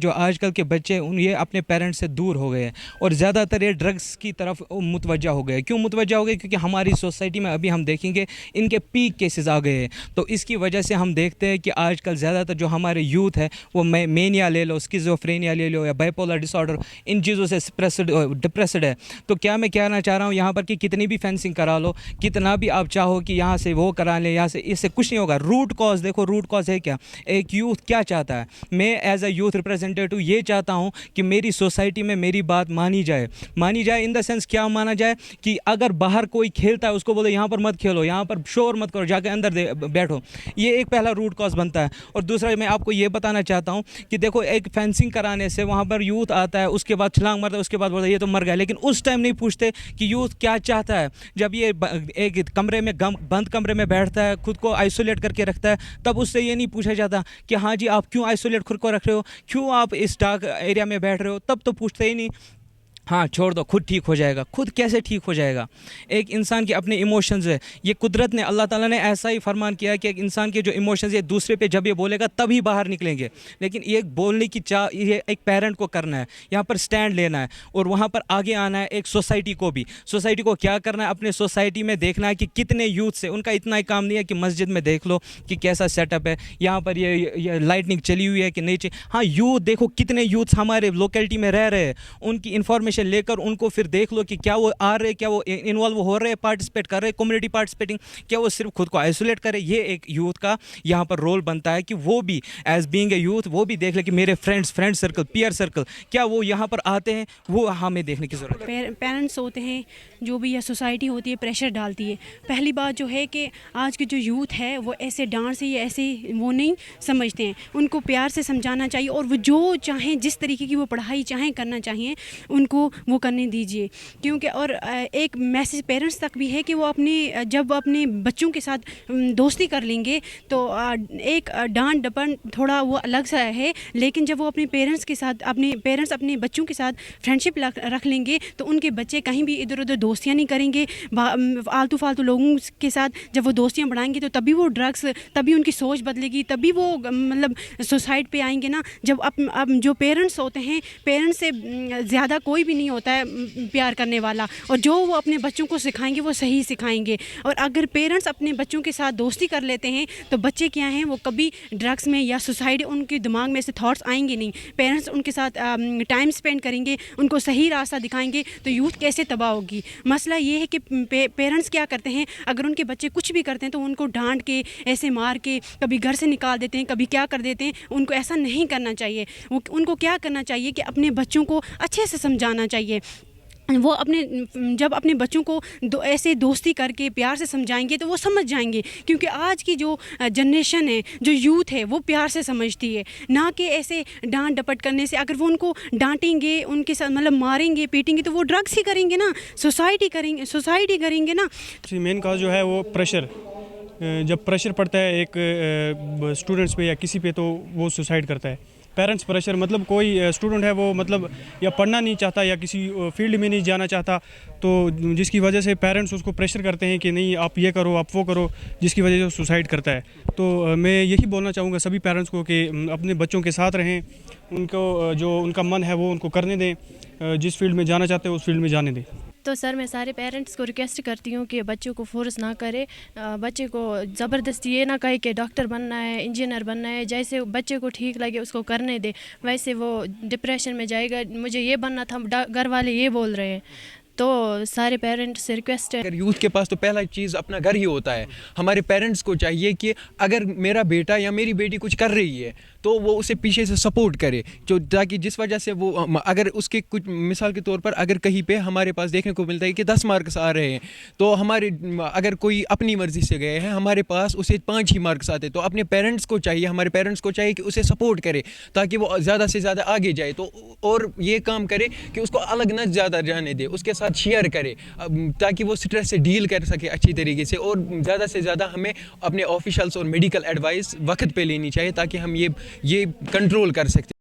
जो आजकल के बच्चे ये अपने पेरेंट्स से दूर हो गए हैं और ज़्यादातर ये ड्रग्स की तरफ मुतवज्जा हो गए। क्यों मुतवज्जा हो गए? क्योंकि हमारी सोसाइटी में अभी हम देखेंगे इनके पीक केसेस आ गए हैं। तो इसकी वजह से हम देखते हैं कि आजकल ज़्यादातर जो हमारे यूथ है वो मेनिया ले लो, स्किज़ोफ्रेनिया ले लो या बाइपोलर डिसऑर्डर, इन चीज़ों से डिप्रेस्ड है। तो क्या मैं कहना चाह रहा हूँ यहाँ पर कि कितनी भी फेंसिंग करा लो, कितना भी आप चाहो कि यहाँ से वो करा लें, यहाँ से, इससे कुछ नहीं होगा। रूट कॉज देखो, रूट कॉज है क्या? एक यूथ क्या चाहता है? मैं एज अ यूथ रिप्रेजेंटेटिव ये चाहता हूँ कि मेरी सोसाइटी में मेरी बात मानी जाए इन द सेंस क्या माना जाए कि अगर बाहर कोई खेलता है उसको बोले यहाँ पर मत खेलो, यहाँ पर शोर मत करो, जाके अंदर बैठो। ये एक पहला रूट कॉज बनता है। और दूसरा मैं आपको ये बताना चाहता हूँ कि देखो एक फेंसिंग कराने से वहाँ पर यूथ आता है, उसके बाद छलांग मारता है, उसके बाद बोलता है ये तो मर गया, लेकिन उस टाइम नहीं पूछते कि यूथ क्या चाहता है। जब ये एक कमरे में बंद कमरे में बैठता है, खुद को आइसोलेट करके रखता है, तब उससे ये नहीं पूछा जाता कि हाँ जी आप क्यों आइसोलेट खुद को रख रहे हो, क्यों आप इस डार्क एरिया में बैठ रहे हो, तब तो पूछते ही नहीं। हाँ छोड़ दो, खुद ठीक हो जाएगा। खुद कैसे ठीक हो जाएगा? एक इंसान के अपने इमोशंस है, ये कुदरत ने, अल्लाह ताला ने ऐसा ही फरमान किया है कि एक इंसान के जो इमोशंस है दूसरे पे जब ये बोलेगा तभी बाहर निकलेंगे। लेकिन ये बोलने की ये एक पेरेंट को करना है, यहाँ पर स्टैंड लेना है और वहाँ पर आगे आना है। एक सोसाइटी को भी, सोसाइटी को क्या करना है, अपने सोसाइटी में देखना है कि कितने यूथ से, उनका इतना ही काम नहीं है कि मस्जिद में देख लो कि कैसा सेटअप है, यहाँ पर ये लाइटनिंग चली हुई है कि नहीं। हाँ यूथ देखो, कितने यूथ हमारे लोकेलिटी में रह रहे हैं, उनकी इन्फॉर्मेशन लेकर उनको फिर देख लो कि क्या वो आ रहे, क्या वो इन्वॉल्व हो रहे, पार्टिसिपेट कर रहे, कम्युनिटी पार्टिसिपेटिंग, क्या वो सिर्फ खुद को आइसोलेट करे। ये एक यूथ का यहाँ पर रोल बनता है कि वो भी एज बीइंग ए यूथ वो भी देख ले कि मेरे फ्रेंड सर्कल, पीयर सर्कल, क्या वो यहाँ पर आते हैं, वो हमें देखने की ज़रूरत है। पेरेंट्स होते हैं जो भी, या सोसाइटी होती है, प्रेशर डालती है। पहली बात जो है कि आज के जो यूथ है वो ऐसे डांट से या ऐसे वो नहीं समझते हैं, उनको प्यार से समझाना चाहिए और वो जो चाहें, जिस तरीके की वो पढ़ाई चाहें करना चाहिए, उनको वो करने दीजिए। क्योंकि और एक मैसेज पेरेंट्स तक भी है कि वो जब अपने बच्चों के साथ दोस्ती कर लेंगे तो एक डांट डपट थोड़ा वो अलग सा है, लेकिन जब वो अपने पेरेंट्स के साथ, पेरेंट्स अपने बच्चों के साथ फ्रेंडशिप रख लेंगे तो उनके बच्चे कहीं भी इधर उधर दोस्तियाँ नहीं करेंगे आलतू फालतू लोगों के साथ। जब वो दोस्तियाँ बढ़ाएंगे तो तभी वो ड्रग्स, तभी उनकी सोच बदलेगी, तभी वो मतलब सुसाइड पे आएंगे ना। जब अब जो पेरेंट्स होते हैं, पेरेंट्स से ज़्यादा कोई भी नहीं होता है प्यार करने वाला, और जो वो अपने बच्चों को सिखाएंगे वो सही सिखाएंगे। और अगर पेरेंट्स अपने बच्चों के साथ दोस्ती कर लेते हैं तो बच्चे क्या हैं, वो कभी ड्रग्स में या सुसाइड, उनके दिमाग में से थॉट्स आएंगे नहीं। पेरेंट्स उनके साथ टाइम स्पेंड करेंगे, उनको सही रास्ता दिखाएंगे, तो यूथ कैसे तबाह होगी। मसला ये है कि पेरेंट्स क्या करते हैं, अगर उनके बच्चे कुछ भी करते हैं तो उनको डांट के, ऐसे मार के, कभी घर से निकाल देते हैं, कभी क्या कर देते हैं। उनको ऐसा नहीं करना चाहिए। उनको क्या करना चाहिए कि अपने बच्चों को अच्छे से समझाना चाहिए। वो जब अपने बच्चों को ऐसे दोस्ती करके प्यार से समझाएंगे तो वो समझ जाएंगे। क्योंकि आज की जो जनरेशन है, जो यूथ है, वो प्यार से समझती है, ना कि ऐसे डांट डपट करने से। अगर वो उनको डांटेंगे, उनके साथ मतलब मारेंगे पीटेंगे, तो वो ड्रग्स ही करेंगे ना, सोसाइटी करेंगे ना। मेन काज जो है वो प्रेशर, जब प्रेशर पड़ता है एक स्टूडेंट्स पे या किसी पे तो वो सुसाइड करता है। पेरेंट्स प्रेशर, मतलब कोई स्टूडेंट है वो मतलब या पढ़ना नहीं चाहता या किसी फील्ड में नहीं जाना चाहता, तो जिसकी वजह से पेरेंट्स उसको प्रेशर करते हैं कि नहीं आप ये करो, आप वो करो, जिसकी वजह से वो सुसाइड करता है। तो मैं यही बोलना चाहूँगा सभी पेरेंट्स को कि अपने बच्चों के साथ रहें, उनको जो उनका मन है वो उनको करने दें, जिस फील्ड में जाना चाहते हैं उस फील्ड में जाने दें। तो सर मैं सारे पेरेंट्स को रिक्वेस्ट करती हूँ कि बच्चों को फोर्स ना करे, बच्चे को ज़बरदस्ती ये ना कहे कि डॉक्टर बनना है, इंजीनियर बनना है। जैसे बच्चे को ठीक लगे उसको करने दे, वैसे वो डिप्रेशन में जाएगा, मुझे ये बनना था, घर वाले ये बोल रहे हैं। तो सारे पेरेंट्स से रिक्वेस्ट है। अगर यूथ के पास तो पहला चीज़ अपना घर ही होता है। हमारे पेरेंट्स को चाहिए कि अगर मेरा बेटा या मेरी बेटी कुछ कर रही है तो वो उसे पीछे से सपोर्ट करे, जो ताकि जिस वजह से वो, अगर उसके कुछ मिसाल के तौर पर अगर कहीं पे हमारे पास देखने को मिलता है कि 10 मार्क्स आ रहे हैं, तो अगर कोई अपनी मर्जी से गए हैं, हमारे पास उसे 5 ही मार्क्स आते, तो अपने पेरेंट्स को चाहिए, हमारे पेरेंट्स को चाहिए कि उसे सपोर्ट करे ताकि वो ज़्यादा से ज़्यादा आगे जाए। तो और ये काम करे कि उसको अलग न ज़्यादा जाने दे, उसके साथ शेयर करे ताकि वो स्ट्रेस से डील कर सके अच्छी तरीके से। और ज़्यादा से ज़्यादा हमें अपने ऑफिशियल्स और मेडिकल एडवाइस वक्त पे लेनी चाहिए ताकि हम ये कंट्रोल कर सकते हैं।